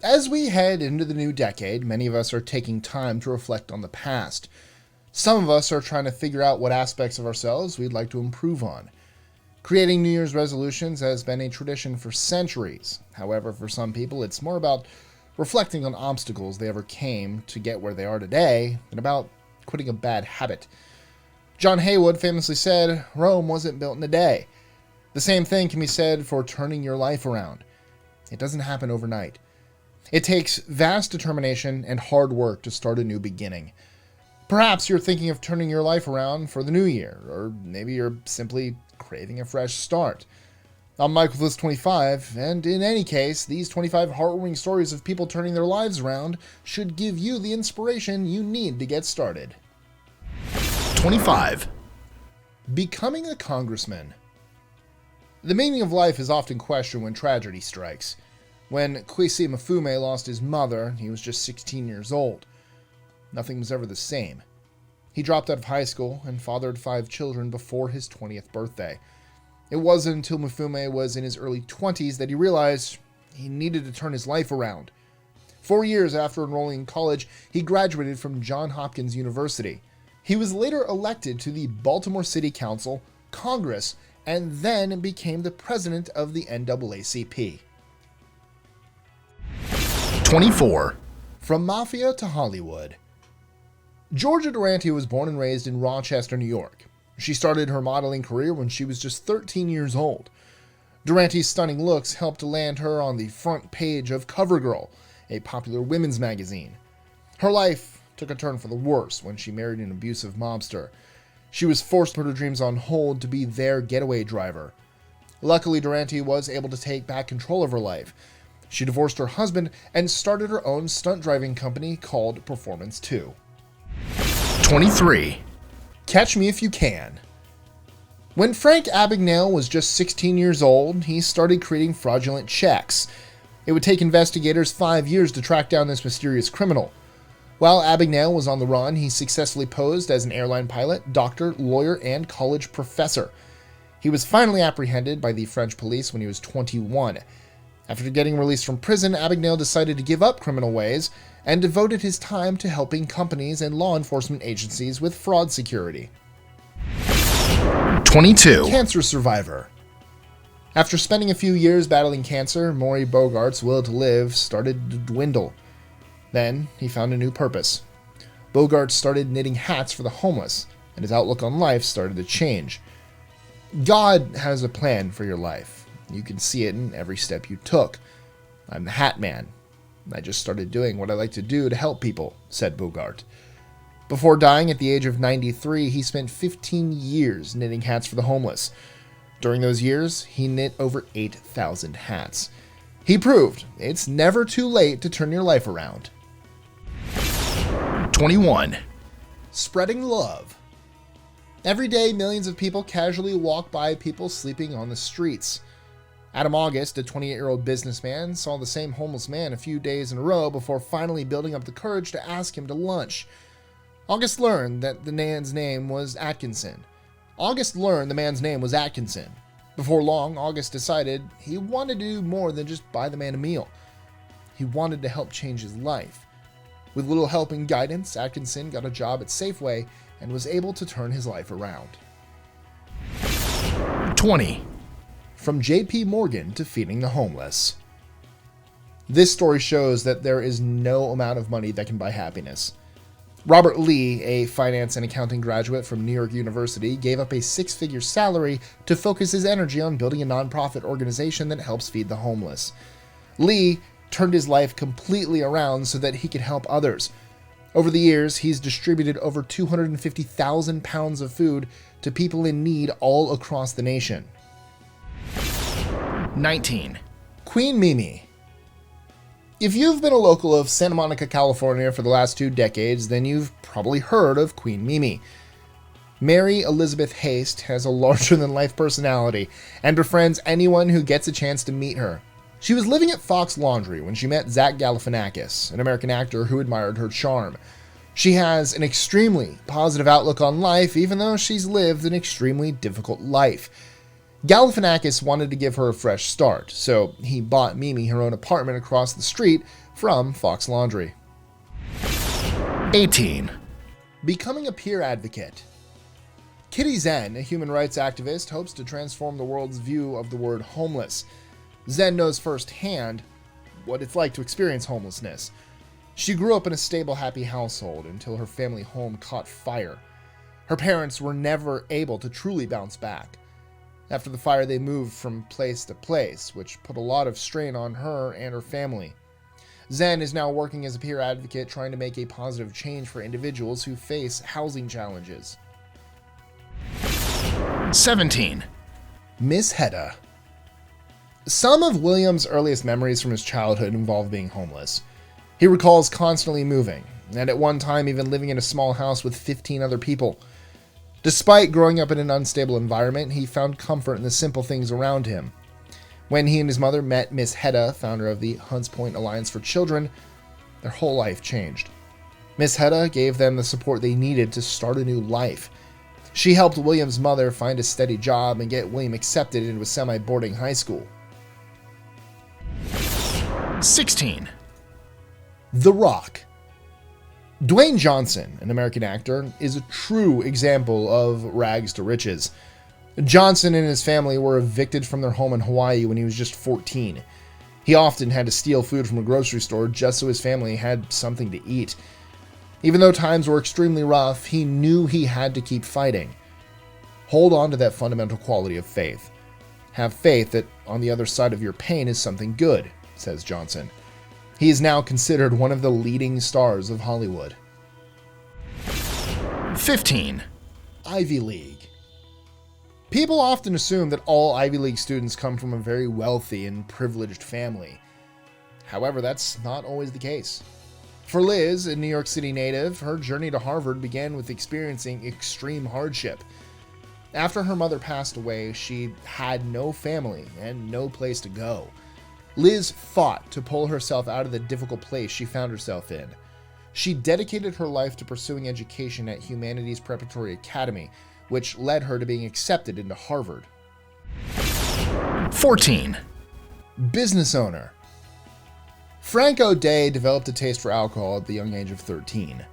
As we head into the new decade, many of us are taking time to reflect on the past. Some of us are trying to figure out what aspects of ourselves we'd like to improve on. Creating New Year's resolutions has been a tradition for centuries. However, for some people, it's more about reflecting on obstacles they overcame to get where they are today than about quitting a bad habit. John Haywood famously said, "Rome wasn't built in a day." The same thing can be said for turning your life around. It doesn't happen overnight. It takes vast determination and hard work to start a new beginning. Perhaps you're thinking of turning your life around for the new year, or maybe you're simply craving a fresh start. I'm Mike with List 25, and in any case, these 25 heartwarming stories of people turning their lives around should give you the inspiration you need to get started. 25. Becoming a congressman. The meaning of life is often questioned when tragedy strikes. When Kwesi Mfume lost his mother, he was just 16 years old. Nothing was ever the same. He dropped out of high school and fathered 5 children before his 20th birthday. It wasn't until Mfume was in his early 20s that he realized he needed to turn his life around. 4 years after enrolling in college, he graduated from Johns Hopkins University. He was later elected to the Baltimore City Council, Congress, and then became the president of the NAACP. 24. From Mafia to Hollywood. Georgia Durante was born and raised in Rochester, New York. She started her modeling career when she was just 13 years old. Durante's stunning looks helped land her on the front page of CoverGirl, a popular women's magazine. Her life took a turn for the worse when she married an abusive mobster. She was forced to put her dreams on hold to be their getaway driver. Luckily, Durante was able to take back control of her life. She divorced her husband and started her own stunt driving company called Performance 2. 23. Catch Me If You Can. When Frank Abagnale was just 16 years old, he started creating fraudulent checks. It would take investigators 5 years to track down this mysterious criminal. While Abagnale was on the run, he successfully posed as an airline pilot, doctor, lawyer, and college professor. He was finally apprehended by the French police when he was 21. After getting released from prison, Abagnale decided to give up criminal ways and devoted his time to helping companies and law enforcement agencies with fraud security. 22. Cancer survivor. After spending a few years battling cancer, Maury Bogart's will to live started to dwindle. Then, he found a new purpose. Bogart started knitting hats for the homeless, and his outlook on life started to change. God has a plan for your life. You can see it in every step you took. I'm the Hat Man. I just started doing what I like to do to help people, said Bogart. Before dying at the age of 93, he spent 15 years knitting hats for the homeless. During those years, he knit over 8,000 hats. He proved it's never too late to turn your life around. 21. Spreading love. Every day, millions of people casually walk by people sleeping on the streets. Adam August, a 28-year-old businessman, saw the same homeless man a few days in a row before finally building up the courage to ask him to lunch. August learned the man's name was Atkinson. Before long, August decided he wanted to do more than just buy the man a meal. He wanted to help change his life. With little help and guidance, Atkinson got a job at Safeway and was able to turn his life around. 20. From J.P. Morgan to feeding the homeless. This story shows that there is no amount of money that can buy happiness. Robert Lee, a finance and accounting graduate from New York University, gave up a 6-figure salary to focus his energy on building a nonprofit organization that helps feed the homeless. Lee turned his life completely around so that he could help others. Over the years, he's distributed over 250,000 pounds of food to people in need all across the nation. 19. Queen Mimi. If you've been a local of Santa Monica, California for the last 2 decades, then you've probably heard of Queen Mimi. Mary Elizabeth Haste has a larger-than-life personality and befriends anyone who gets a chance to meet her. She was living at Fox Laundry when she met Zach Galifianakis, an American actor who admired her charm. She has an extremely positive outlook on life, even though she's lived an extremely difficult life. Galifianakis wanted to give her a fresh start, so he bought Mimi her own apartment across the street from Fox Laundry. 18. Becoming a peer advocate. Kitty Zen, a human rights activist, hopes to transform the world's view of the word homeless. Zen knows firsthand what it's like to experience homelessness. She grew up in a stable, happy household until her family home caught fire. Her parents were never able to truly bounce back. After the fire, they moved from place to place, which put a lot of strain on her and her family. Zen is now working as a peer advocate, trying to make a positive change for individuals who face housing challenges. 17. Miss Hedda. Some of William's earliest memories from his childhood involve being homeless. He recalls constantly moving, and at one time even living in a small house with 15 other people. Despite growing up in an unstable environment, he found comfort in the simple things around him. When he and his mother met Miss Hedda, founder of the Hunts Point Alliance for Children, their whole life changed. Miss Hedda gave them the support they needed to start a new life. She helped William's mother find a steady job and get William accepted into a semi-boarding high school. 16. The Rock. Dwayne Johnson, an American actor, is a true example of rags to riches. Johnson and his family were evicted from their home in Hawaii when he was just 14. He often had to steal food from a grocery store just so his family had something to eat. Even though times were extremely rough, he knew he had to keep fighting. Hold on to that fundamental quality of faith. Have faith that on the other side of your pain is something good, says Johnson. He is now considered one of the leading stars of Hollywood. 15. Ivy League. People often assume that all Ivy League students come from a very wealthy and privileged family. However, that's not always the case. For Liz, a New York City native, her journey to Harvard began with experiencing extreme hardship. After her mother passed away, she had no family and no place to go. Liz fought to pull herself out of the difficult place she found herself in. She dedicated her life to pursuing education at Humanities Preparatory Academy, which led her to being accepted into Harvard. 14. Business owner. Frank O'Day developed a taste for alcohol at the young age of 13.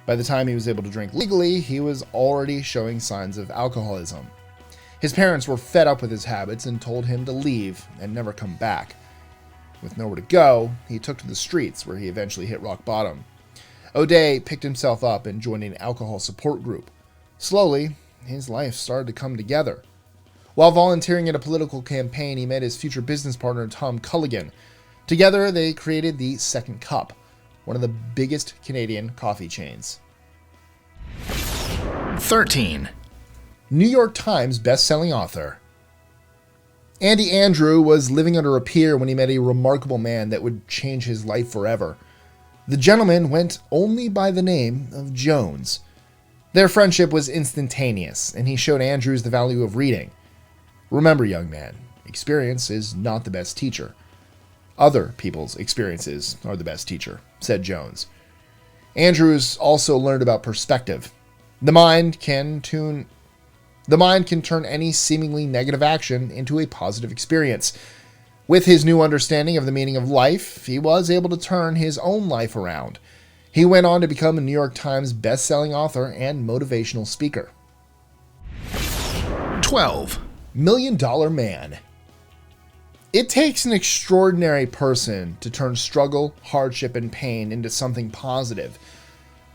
By the time he was able to drink legally, he was already showing signs of alcoholism. His parents were fed up with his habits and told him to leave and never come back. With nowhere to go, he took to the streets, where he eventually hit rock bottom. O'Day picked himself up and joined an alcohol support group. Slowly, his life started to come together. While volunteering at a political campaign, he met his future business partner, Tom Culligan. Together, they created the Second Cup, one of the biggest Canadian coffee chains. 13. New York Times best-selling author. Andy Andrew was living under a pier when he met a remarkable man that would change his life forever. The gentleman went only by the name of Jones. Their friendship was instantaneous, and he showed Andrews the value of reading. Remember, young man, experience is not the best teacher. Other people's experiences are the best teacher, said Jones. Andrews also learned about perspective. The mind can turn any seemingly negative action into a positive experience. With his new understanding of the meaning of life, he was able to turn his own life around. He went on to become a New York Times best-selling author and motivational speaker. 12. $1 Million Man. It takes an extraordinary person to turn struggle, hardship, and pain into something positive.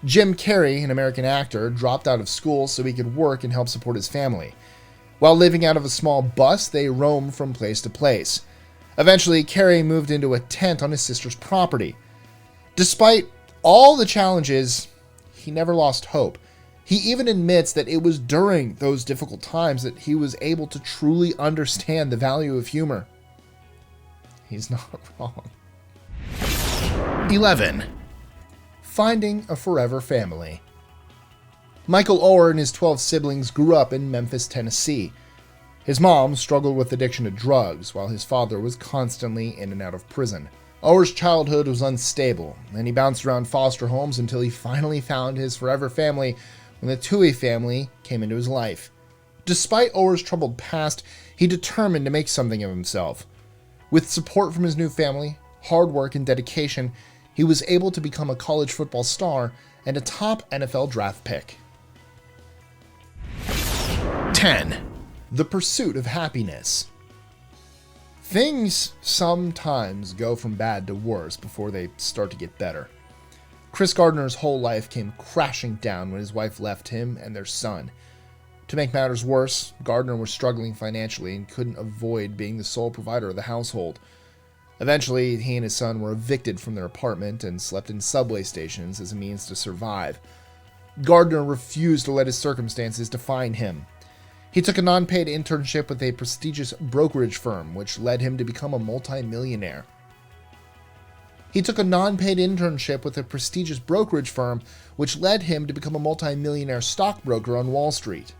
Jim Carrey, an American actor, dropped out of school so he could work and help support his family. While living out of a small bus, they roamed from place to place. Eventually, Carrey moved into a tent on his sister's property. Despite all the challenges, he never lost hope. He even admits that it was during those difficult times that he was able to truly understand the value of humor. He's not wrong. 11. Finding a forever family. Michael Oher and his 12 siblings grew up in Memphis, Tennessee. His mom struggled with addiction to drugs, while his father was constantly in and out of prison. Oher's childhood was unstable, and he bounced around foster homes until he finally found his forever family when the Tui family came into his life. Despite Oher's troubled past, he determined to make something of himself. With support from his new family, hard work, and dedication, he was able to become a college football star and a top NFL draft pick. 10, The pursuit of happiness. Things sometimes go from bad to worse before they start to get better. Chris Gardner's whole life came crashing down when his wife left him and their son. To make matters worse, Gardner was struggling financially and couldn't avoid being the sole provider of the household. Eventually, he and his son were evicted from their apartment and slept in subway stations as a means to survive. Gardner refused to let his circumstances define him. He took a non-paid internship with a prestigious brokerage firm, which led him to become a multi-millionaire. Stockbroker on Wall Street.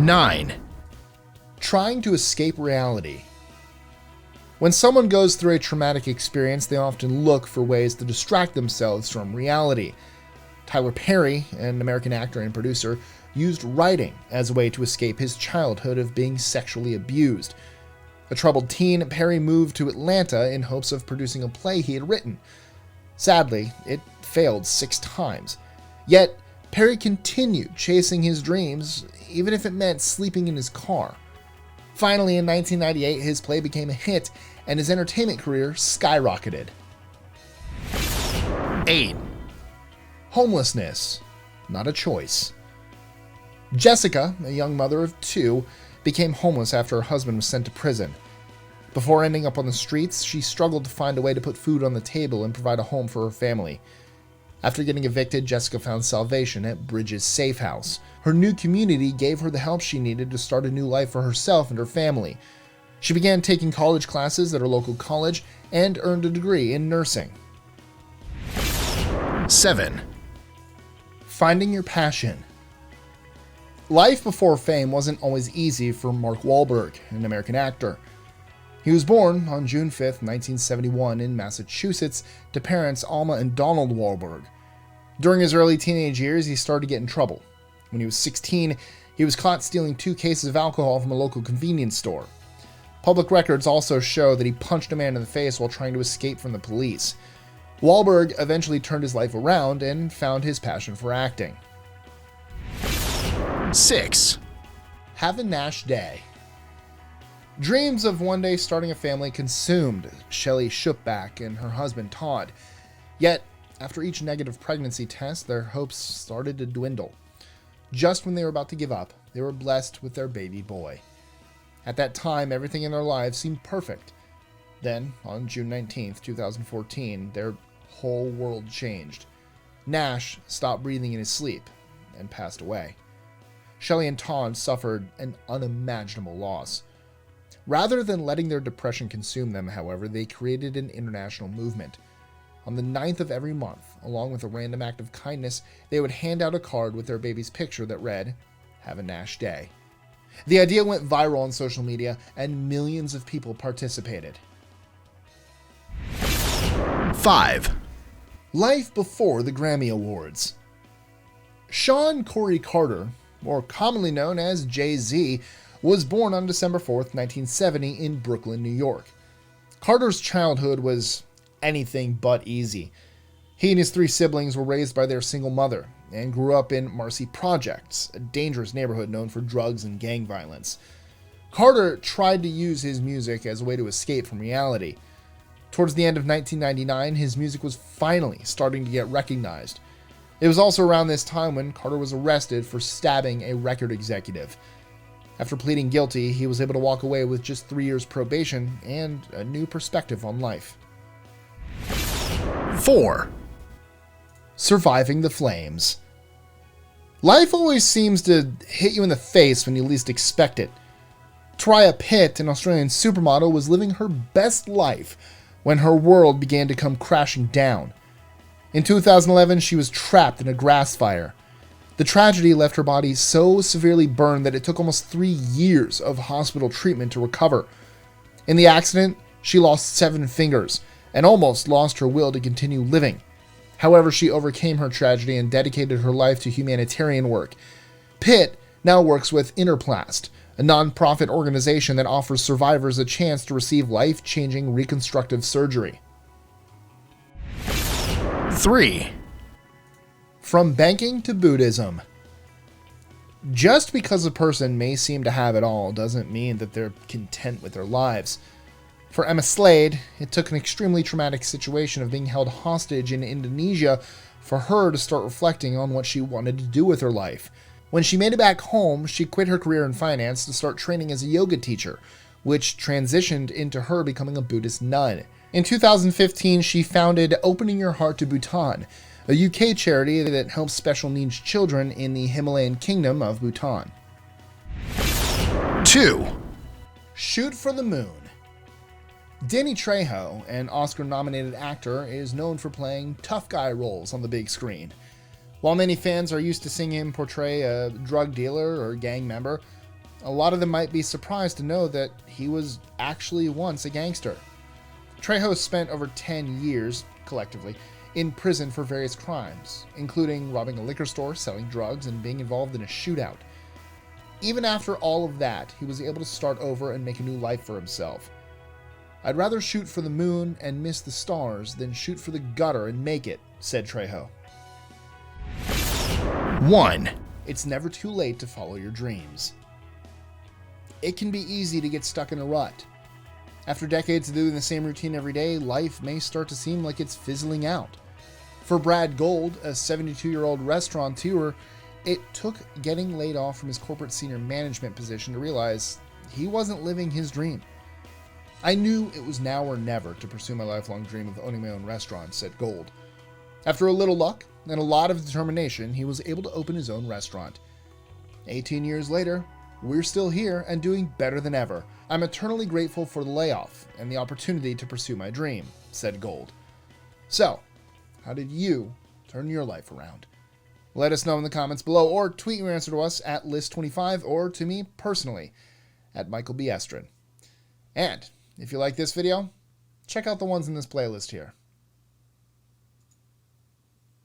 9, Trying to escape reality. When someone goes through a traumatic experience, they often look for ways to distract themselves from reality. Tyler Perry, an American actor and producer, used writing as a way to escape his childhood of being sexually abused. A troubled teen, Perry moved to Atlanta in hopes of producing a play he had written. Sadly, it failed 6 times. Yet, Perry continued chasing his dreams, even if it meant sleeping in his car. Finally, in 1998, his play became a hit, and his entertainment career skyrocketed. 8, Homelessness, not a choice. Jessica, a young mother of 2, became homeless after her husband was sent to prison. Before ending up on the streets, she struggled to find a way to put food on the table and provide a home for her family. After getting evicted, Jessica found salvation at Bridges Safe House. Her new community gave her the help she needed to start a new life for herself and her family. She began taking college classes at her local college and earned a degree in nursing. 7, Finding your passion. Life before fame wasn't always easy for Mark Wahlberg, an American actor. He was born on June 5, 1971 in Massachusetts to parents Alma and Donald Wahlberg. During his early teenage years, he started to get in trouble. When he was 16, he was caught stealing 2 cases of alcohol from a local convenience store. Public records also show that he punched a man in the face while trying to escape from the police. Wahlberg eventually turned his life around and found his passion for acting. 6, Have a Nash Day. Dreams of one day starting a family consumed Shelley Shupback and her husband Todd. Yet, after each negative pregnancy test, their hopes started to dwindle. Just when they were about to give up, they were blessed with their baby boy. At that time, everything in their lives seemed perfect. Then, on June 19, 2014, their whole world changed. Nash stopped breathing in his sleep and passed away. Shelley and Todd suffered an unimaginable loss. Rather than letting their depression consume them, however, they created an international movement. On the 9th of every month, along with a random act of kindness, they would hand out a card with their baby's picture that read, "Have a Nash Day." The idea went viral on social media, and millions of people participated. 5, Life before the Grammy Awards. Sean Corey Carter, more commonly known as Jay-Z, was born on December 4th, 1970 in Brooklyn, New York. Carter's childhood was anything but easy. He and his 3 siblings were raised by their single mother and grew up in Marcy Projects, a dangerous neighborhood known for drugs and gang violence. Carter tried to use his music as a way to escape from reality. Towards the end of 1999, his music was finally starting to get recognized. It was also around this time when Carter was arrested for stabbing a record executive. After pleading guilty, he was able to walk away with just 3 years probation and a new perspective on life. 4, Surviving the flames. Life always seems to hit you in the face when you least expect it. Tria Pitt, an Australian supermodel, was living her best life when her world began to come crashing down. In 2011, she was trapped in a grass fire. The tragedy left her body so severely burned that it took almost 3 years of hospital treatment to recover. In the accident, she lost 7 fingers and almost lost her will to continue living. However, she overcame her tragedy and dedicated her life to humanitarian work. Pitt now works with Interplast, a non-profit organization that offers survivors a chance to receive life-changing reconstructive surgery. 3. From banking to Buddhism. Just because a person may seem to have it all doesn't mean that they're content with their lives. For Emma Slade, it took an extremely traumatic situation of being held hostage in Indonesia for her to start reflecting on what she wanted to do with her life. When she made it back home, she quit her career in finance to start training as a yoga teacher, which transitioned into her becoming a Buddhist nun. In 2015, she founded Opening Your Heart to Bhutan, a UK charity that helps special needs children in the Himalayan kingdom of Bhutan. 2. Shoot for the Moon. Danny Trejo, an Oscar-nominated actor, is known for playing tough guy roles on the big screen. While many fans are used to seeing him portray a drug dealer or gang member, a lot of them might be surprised to know that he was actually once a gangster. Trejo spent over 10 years, collectively, in prison for various crimes, including robbing a liquor store, selling drugs, and being involved in a shootout. Even after all of that, he was able to start over and make a new life for himself. "I'd rather shoot for the moon and miss the stars than shoot for the gutter and make it," said Trejo. 1. It's never too late to follow your dreams. It can be easy to get stuck in a rut. After decades of doing the same routine every day, life may start to seem like it's fizzling out. For Brad Gold, a 72-year-old restaurateur, it took getting laid off from his corporate senior management position to realize he wasn't living his dream. "I knew it was now or never to pursue my lifelong dream of owning my own restaurant," said Gold. After a little luck and a lot of determination, he was able to open his own restaurant. 18 years later, we're still here and doing better than ever. "I'm eternally grateful for the layoff and the opportunity to pursue my dream," said Gold. So, how did you turn your life around? Let us know in the comments below, or tweet your answer to us at List25 or to me personally at Michael B. Estrin. And if you like this video, check out the ones in this playlist here.